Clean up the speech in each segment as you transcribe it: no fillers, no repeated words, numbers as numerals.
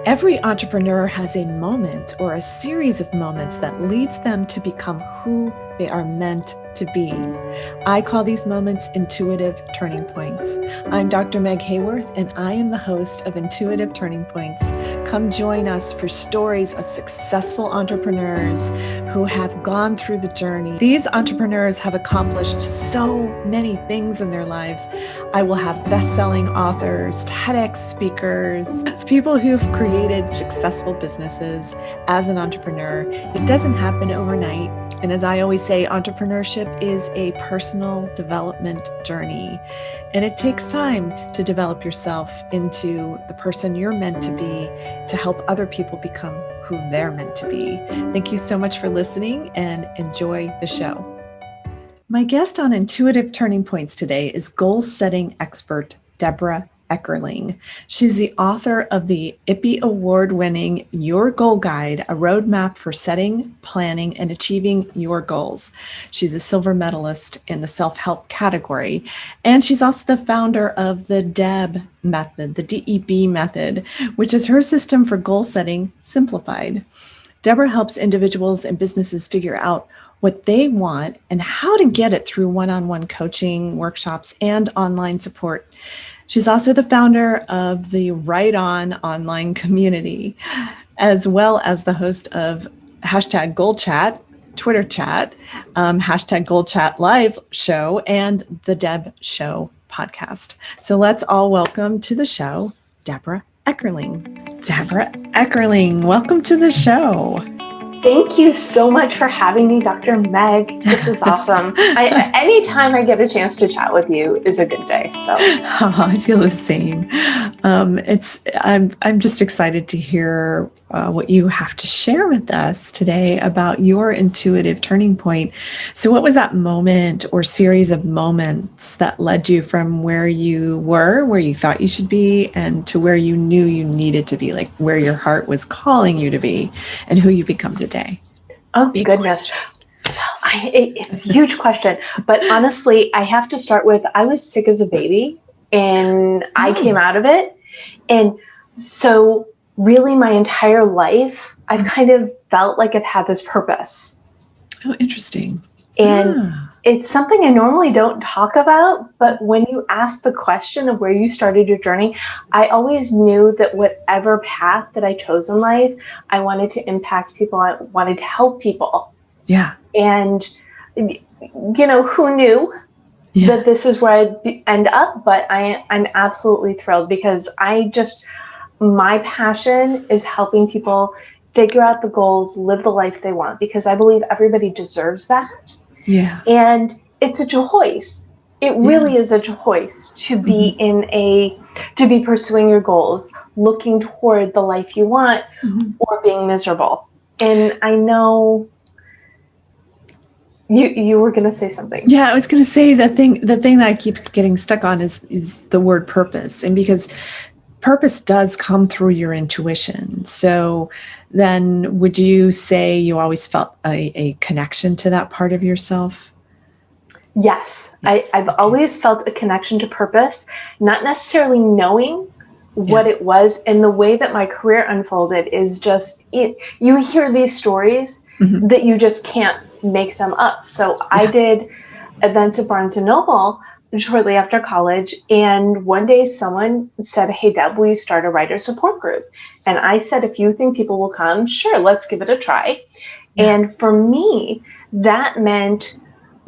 Every entrepreneur has a moment or a series of moments that leads them to become who they are meant to be. I call these moments intuitive turning points. I'm Dr. Meg Haworth, and I am the host of Intuitive Turning Points. Come join us for stories of successful entrepreneurs who have gone through the journey. These entrepreneurs have accomplished so many things in their lives. I will have best-selling authors, TEDx speakers, people who've created successful businesses as an entrepreneur. It doesn't happen overnight. And as I always say, entrepreneurship is a personal development journey. And it takes time to develop yourself into the person you're meant to be, to help other people become who they're meant to be. Thank you so much for listening and enjoy the show. My guest on Intuitive Turning Points today is goal-setting expert Debra Eckerling. She's the author of the IPPY Award-winning Your Goal Guide, a roadmap for setting, planning, and achieving your goals. She's a silver medalist in the self-help category, and she's also the founder of the DEB Method, the DEB Method, which is her system for goal setting simplified. Debra helps individuals and businesses figure out what they want and how to get it through one-on-one coaching, workshops, and online support. She's also the founder of the Right On online community, as well as the host of hashtag Goal Chat, Twitter chat, hashtag Goal Chat live show, and the Deb Show podcast. So let's all welcome to the show, Debra Eckerling. Debra Eckerling, welcome to the show. Thank you so much for having me, Dr. Meg. This is awesome. Anytime I get a chance to chat with you is a good day. So I feel the same. I'm just excited to hear what you have to share with us today about your intuitive turning point. So, what was that moment or series of moments that led you from where you were, where you thought you should be, and to where you knew you needed to be, like where your heart was calling you to be, and who you become today? Oh, big goodness. It's a huge question. But honestly, I have to start with, I was sick as a baby and I came out of it. And so really my entire life, I've kind of felt like I've had this purpose. Oh, interesting. And it's something I normally don't talk about, but when you ask the question of where you started your journey, I always knew that whatever path that I chose in life, I wanted to impact people. I wanted to help people. Yeah. And, you know, who knew that this is where I'd end up? But I'm absolutely thrilled because my passion is helping people figure out the goals, live the life they want, because I believe everybody deserves that. Yeah. And it's a choice. It really is a choice to be to be pursuing your goals, looking toward the life you want, or being miserable. And I know you were going to say something. Yeah, I was going to say the thing that I keep getting stuck on is the word purpose. And because purpose does come through your intuition. So then would you say you always felt a connection to that part of yourself? Yes. I've always felt a connection to purpose, not necessarily knowing what it was. And the way that my career unfolded is just, you hear these stories that you just can't make them up. So I did events at Barnes & Noble shortly after college. And one day someone said, "Hey, Deb, will you start a writer support group?" And I said, "If you think people will come, sure, let's give it a try." Yeah. And for me, that meant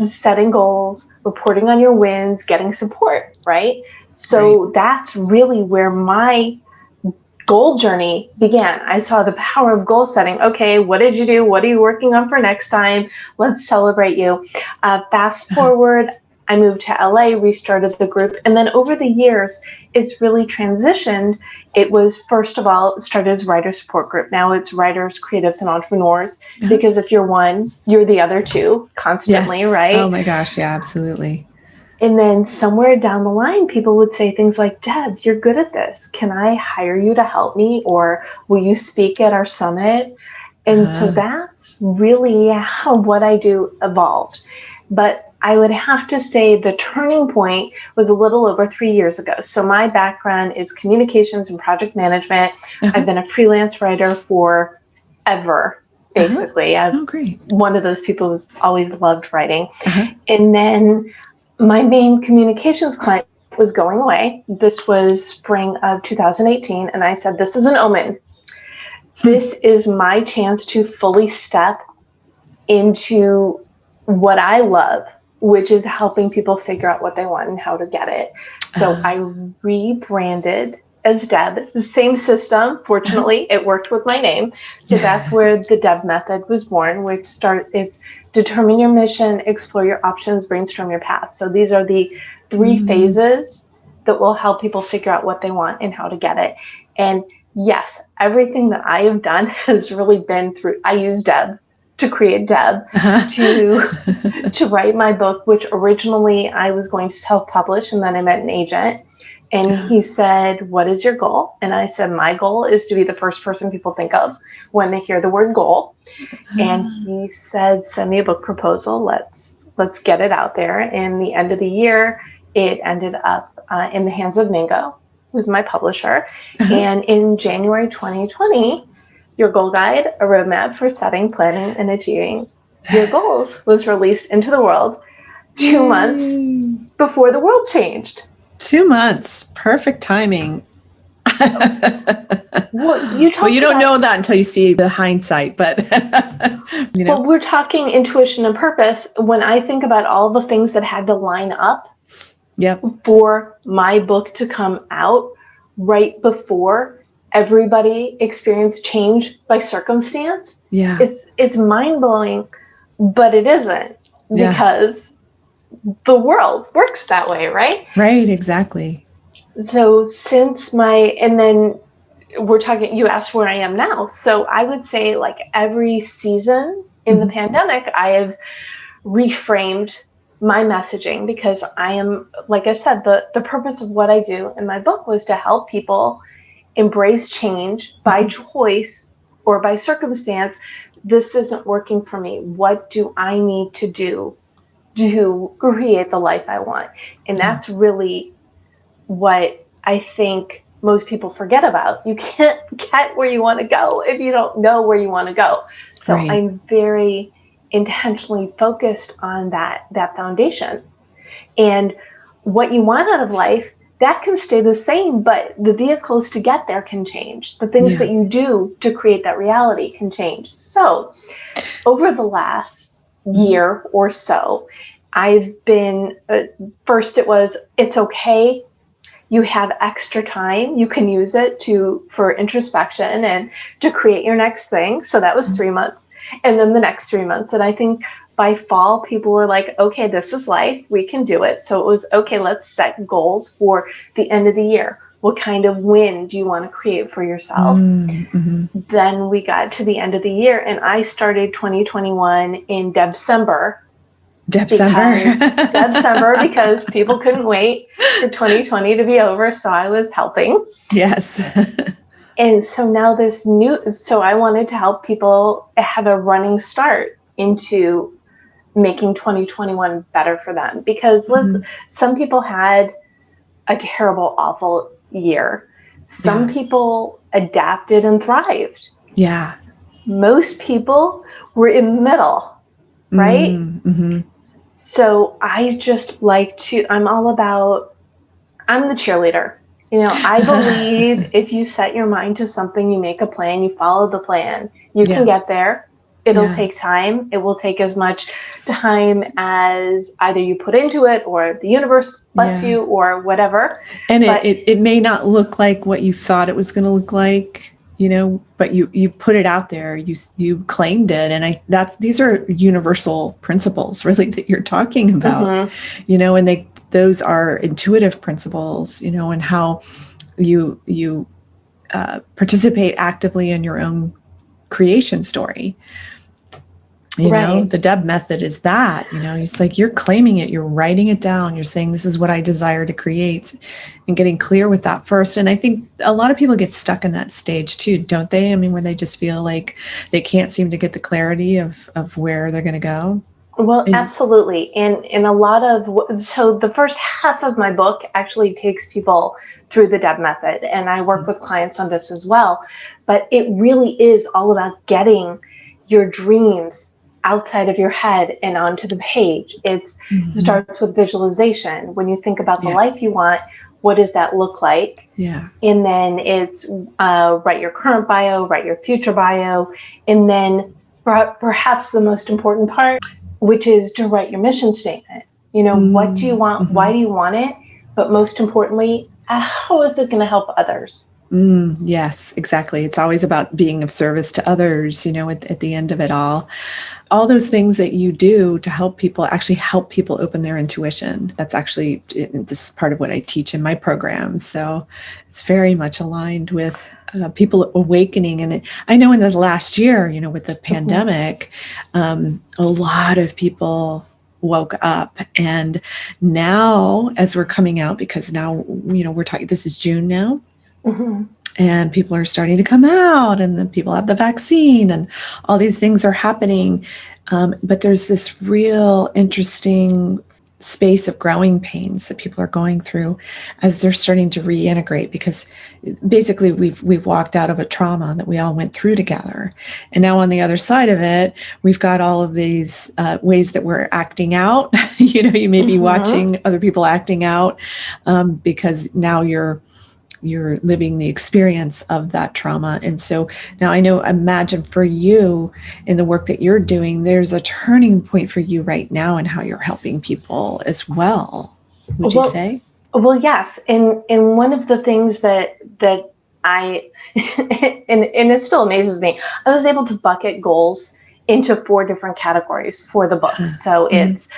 setting goals, reporting on your wins, getting support, right? So that's really where my goal journey began. I saw the power of goal setting. Okay, what did you do? What are you working on for next time? Let's celebrate you. Fast forward, I moved to LA, restarted the group. And then over the years, it's really transitioned. It was, first of all, it started as writer support group. Now it's writers, creatives, and entrepreneurs. Because if you're one, you're the other two constantly, right? Oh my gosh, yeah, absolutely. And then somewhere down the line, people would say things like, "Deb, you're good at this. Can I hire you to help me? Or will you speak at our summit?" And so that's really how what I do evolved. But I would have to say the turning point was a little over 3 years ago. So my background is communications and project management. I've been a freelance writer forever, basically. Oh, great. One of those people who's always loved writing. And then my main communications client was going away. This was spring of 2018. And I said, this is an omen. This is my chance to fully step into what I love, which is helping people figure out what they want and how to get it. So I rebranded as Deb, the same system. Fortunately, it worked with my name. So that's where the DEB Method was born, which it's determine your mission, explore your options, brainstorm your path. So these are the 3 phases that will help people figure out what they want and how to get it. And yes, everything that I have done has really been through, I use Deb to create Deb, to write my book, which originally I was going to self-publish, and then I met an agent. And he said, what is your goal? And I said, my goal is to be the first person people think of when they hear the word goal. And he said, send me a book proposal. Let's get it out there. And the end of the year, it ended up in the hands of Mingo, who's my publisher. And in January 2020, Your Goal Guide, a roadmap for setting, planning, and achieving your goals, was released into the world 2 months before the world changed. 2 months. Perfect timing. Well, you don't know that until you see the hindsight, but Well, we're talking intuition and purpose. When I think about all the things that had to line up for my book to come out right before everybody experienced change by circumstance, it's mind-blowing, but it isn't, because the world works that way, right? Right, exactly. So and then we're talking, you asked where I am now. So I would say, like, every season in the pandemic, I have reframed my messaging, because I am, like I said, the purpose of what I do in my book was to help people embrace change by choice or by circumstance. This isn't working for me. What do I need to do to create the life I want? And that's really what I think most people forget about. You can't get where you want to go if you don't know where you want to go. So I'm very intentionally focused on that foundation. And what you want out of life, that can stay the same, but the vehicles to get there can change. The things that you do to create that reality can change. So over the last year or so, I've been, first it was, it's okay. You have extra time. You can use it for introspection and to create your next thing. So that was 3 months. And then the next 3 months. And I think by fall, people were like, okay, this is life. We can do it. So it was, okay, let's set goals for the end of the year. What kind of win do you want to create for yourself? Then we got to the end of the year, and I started 2021 in December. Because people couldn't wait for 2020 to be over. So I was helping. Yes. And so now so I wanted to help people have a running start into making 2021 better for them, because some people had a terrible, awful year. Some people adapted and thrived. Yeah. Most people were in the middle, right? So I just I'm the cheerleader. I believe if you set your mind to something, you make a plan, you follow the plan, you can get there. It'll take time. It will take as much time as either you put into it or the universe lets you, or whatever. And it may not look like what you thought it was going to look like, but you put it out there, you claimed it. And these are universal principles really that you're talking about, and those are intuitive principles, and how you participate actively in your own creation story. The DEB method is that, it's like you're claiming it, you're writing it down, you're saying, this is what I desire to create, and getting clear with that first. And I think a lot of people get stuck in that stage too, don't they? I mean, where they just feel like they can't seem to get the clarity of where they're going to go. Well, And absolutely. And in a lot of, so the first half of my book actually takes people through the DEB method, and I work with clients on this as well. But it really is all about getting your dreams outside of your head and onto the page. It starts with visualization. When you think about the yeah, life you want, what does that look like? yeah, And then it's write your current bio, write your future bio, and then perhaps the most important part, which is to write your mission statement. You know, what do you want? mm-hmm. Why do you want it? But most importantly, how is it going to help others? Yes, exactly. It's always about being of service to others, at the end of it all those things that you do to help people actually help people open their intuition. That's actually, this is part of what I teach in my program. So it's very much aligned with people awakening. And I know in the last year, with the Mm-hmm. pandemic, a lot of people woke up. And now, as we're coming out, because now, we're talking, this is June now, Mm-hmm. and people are starting to come out, and then people have the vaccine, and all these things are happening. But there's this real interesting space of growing pains that people are going through as they're starting to reintegrate, because basically we've walked out of a trauma that we all went through together, and now on the other side of it, we've got all of these ways that we're acting out. You may be Mm-hmm. watching other people acting out, because now you're living the experience of that trauma. And so now imagine for you in the work that you're doing, there's a turning point for you right now in how you're helping people as well. Would you Well, say? well, yes, and one of the things that I and it still amazes me. I was able to bucket goals into 4 different categories for the book. So Mm-hmm. it's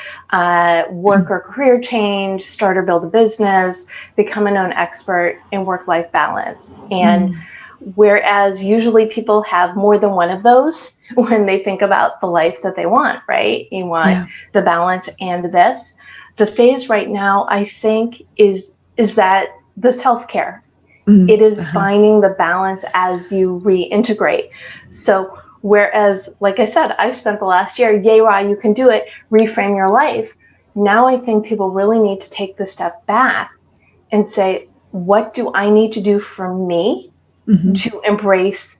work or career change, start or build a business, become a known expert, and work-life balance. And Mm-hmm. whereas usually people have more than one of those when they think about the life that they want, right? You want Yeah. the balance and this. The phase right now, I think, is that the self-care. Mm-hmm. It is Uh-huh. finding the balance as you reintegrate. So whereas, like I said, I spent the last year, yay, rah, you can do it, reframe your life. Now I think people really need to take the step back and say, what do I need to do for me Mm-hmm. to embrace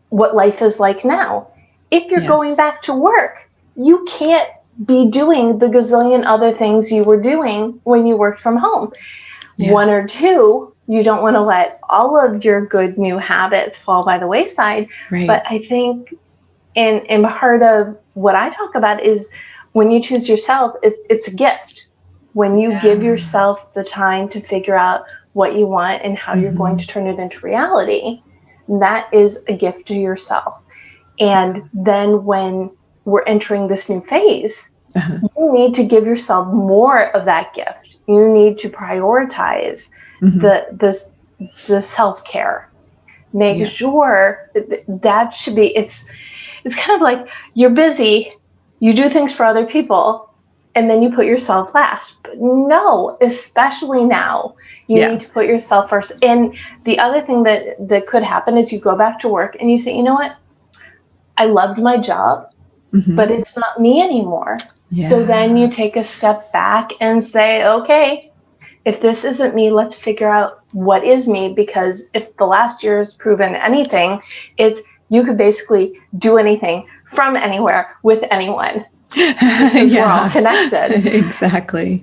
what life is like now? If you're going Yes. back to work, you can't be doing the gazillion other things you were doing when you worked from home. Yeah. 1 or 2, you don't want to let all of your good new habits fall by the wayside. Right. But I think in part of what I talk about is when you choose yourself, it's a gift. When you give Yeah. yourself the time to figure out what you want and how you're going Mm-hmm. to turn it into reality, that is a gift to yourself. And then when we're entering this new phase, Uh-huh. you need to give yourself more of that gift. You need to prioritize Mm-hmm. the self-care. Make Yeah. sure that should be it's kind of like you're busy, you do things for other people, and then you put yourself last. But no, especially now, you Yeah. need to put yourself first. And the other thing that could happen is you go back to work and you say, you know what? I loved my job, Mm-hmm. but it's not me anymore. So then Yeah. you take a step back and say, okay, if this isn't me, let's figure out what is me. Because if the last year has proven anything, it's you could basically do anything from anywhere with anyone because we're all Yeah. connected. Exactly.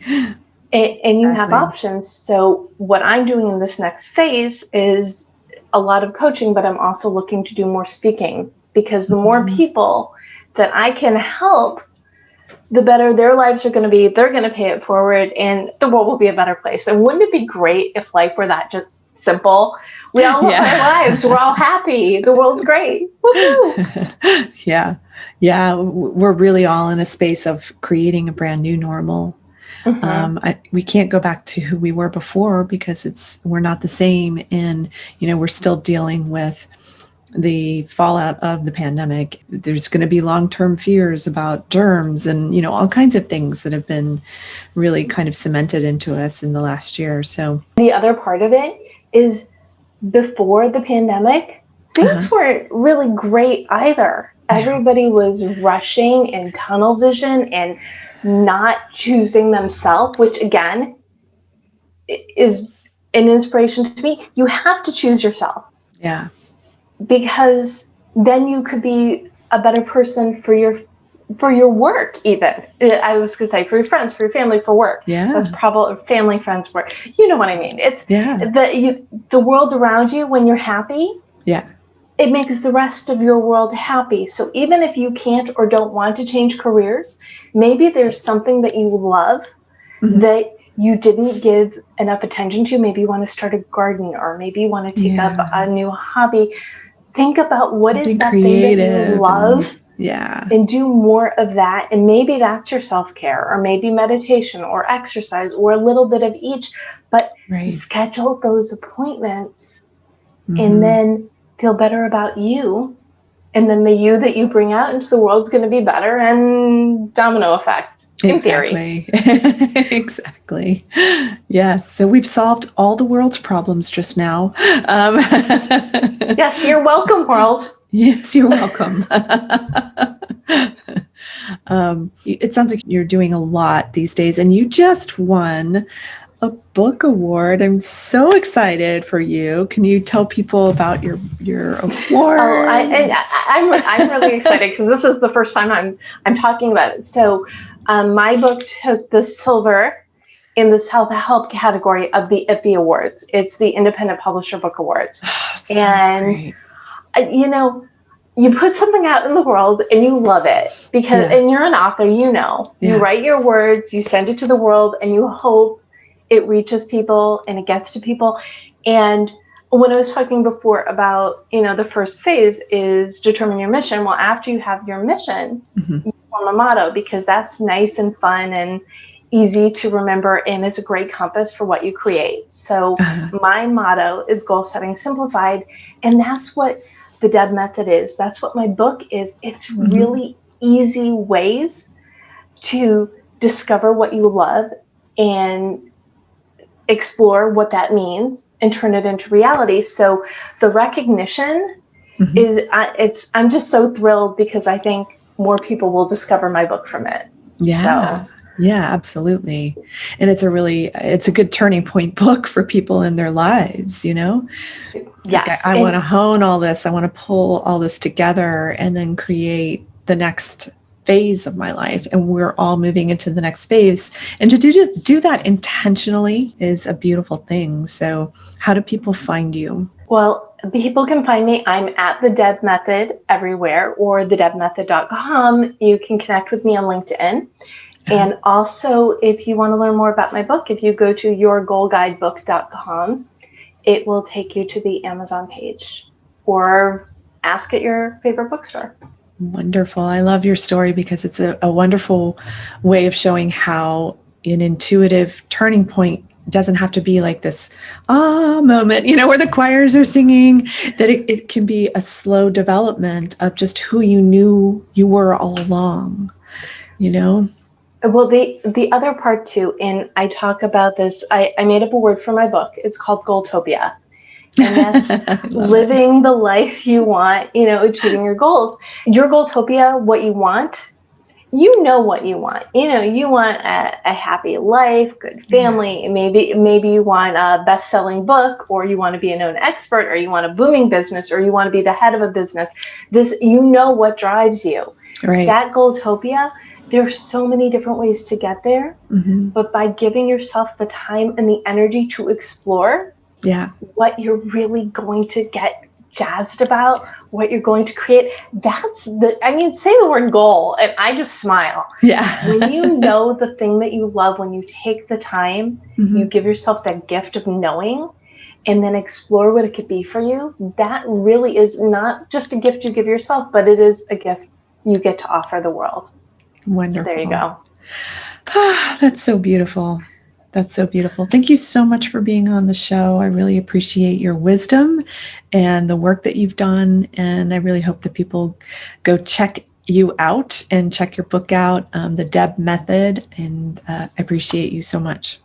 And you have Exactly. options. So what I'm doing in this next phase is a lot of coaching, but I'm also looking to do more speaking, because the more Mm-hmm. people that I can help, the better their lives are going to be. They're going to pay it forward, and the world will be a better place. And wouldn't it be great if life were that just simple? We all love our lives. We're Yeah. all happy. The world's great. Woohoo! Yeah. Yeah. We're really all in a space of creating a brand new normal. Mm-hmm. We can't go back to who we were before, because we're not the same. And, we're still dealing with the fallout of the pandemic. There's going to be long-term fears about germs and, all kinds of things that have been really kind of cemented into us in the last year. So, The other part of it is before the pandemic, things uh-huh. weren't really great either. everybody was rushing and tunnel vision and not choosing themselves, which again is an inspiration to me. You have to choose yourself. Yeah. Because then you could be a better person for your work, even. I was going to say for your friends, for your family, for work. Yeah. That's probably family, friends, work. You know what I mean? It's yeah. The world around you, when you're happy, Yeah. it makes the rest of your world happy. So even if you can't or don't want to change careers, maybe there's something that you love that you didn't give enough attention to. Maybe you want to start a garden, or maybe you want to take up a new hobby. Think about what is that thing that you love and do more of that. And maybe that's your self-care, or maybe meditation or exercise, or a little bit of each, but schedule those appointments and then feel better about you. And then the you that you bring out into the world is going to be better, and domino effect. Exactly. Exactly. Yes. So we've solved all the world's problems just now. Yes, you're welcome, world. Yes, you're welcome. It sounds like you're doing a lot these days, and you just won a book award. I'm so excited for you. Can you tell people about your award? Oh, I'm really excited because this is the first time I'm talking about it. So my book took the silver in the self-help category of the IPPY Awards. It's the Independent Publisher Book Awards. And you put something out in the world and you love it because, and you're an author, you write your words, you send it to the world, and you hope it reaches people and it gets to people. And when I was talking before about, the first phase is determine your mission. Well, after you have your mission, you form a motto, because that's nice and fun and easy to remember and is a great compass for what you create. So my motto is goal setting simplified. And that's what the DEB Method is. That's what my book is. It's really easy ways to discover what you love and explore what that means and turn it into reality. So the recognition is, I'm just so thrilled because I think more people will discover my book from it. Yeah. So. Yeah, absolutely. And it's a good turning point book for people in their lives, Yes. Like I want to hone all this. I want to pull all this together and then create the next phase of my life. And we're all moving into the next phase. And to do that intentionally is a beautiful thing. So how do people find you? Well, people can find me. I'm at the DEB Method everywhere, or thedebmethod.com. You can connect with me on LinkedIn. And also, if you want to learn more about my book, if you go to yourgoalguidebook.com, it will take you to the Amazon page, or ask at your favorite bookstore. Wonderful. I love your story because it's a wonderful way of showing how an intuitive turning point doesn't have to be like this moment, where the choirs are singing, that it can be a slow development of just who you knew you were all along, Well, the other part too, and I talk about this, I made up a word for my book. It's called Goaltopia. And that's living the life you want, achieving your goals. Your Goaltopia, what you want, what you want. You want a happy life, good family. Yeah. Maybe you want a best-selling book, or you want to be a known expert, or you want a booming business, or you want to be the head of a business. What drives you. Right. That Goaltopia, there's so many different ways to get there, but by giving yourself the time and the energy to explore what you're really going to get jazzed about, what you're going to create, say the word goal, and I just smile. Yeah. When you know the thing that you love, when you take the time, you give yourself that gift of knowing, and then explore what it could be for you, that really is not just a gift you give yourself, but it is a gift you get to offer the world. Wonderful. So there you go. That's so beautiful. That's so beautiful. Thank you so much for being on the show. I really appreciate your wisdom and the work that you've done. And I really hope that people go check you out and check your book out, the DEB Method. And I appreciate you so much.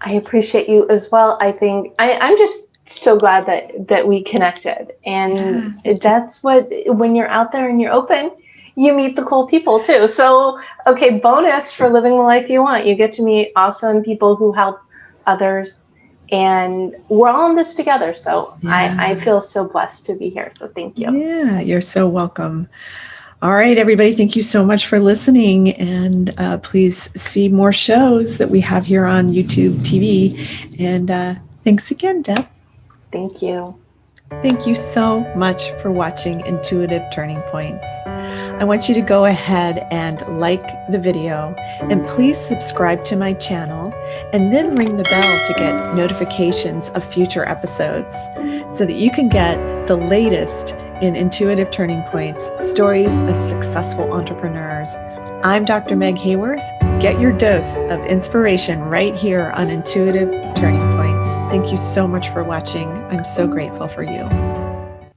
I appreciate you as well. I think I'm just so glad that we connected. And Yeah. that's what, when you're out there and you're open, you meet the cool people too. So, okay, bonus for living the life you want. You get to meet awesome people who help others. And we're all in this together. So I Yeah. feel so blessed to be here. So thank you. Yeah, you're so welcome. All right, everybody, thank you so much for listening. And please see more shows that we have here on YouTube TV. And thanks again, Deb. Thank you. Thank you so much for watching Intuitive Turning Points. I want you to go ahead and like the video, and please subscribe to my channel, and then ring the bell to get notifications of future episodes so that you can get the latest in Intuitive Turning Points, stories of successful entrepreneurs. I'm Dr. Meg Haworth. Get your dose of inspiration right here on Intuitive Turning Points. Thank you so much for watching. I'm so grateful for you.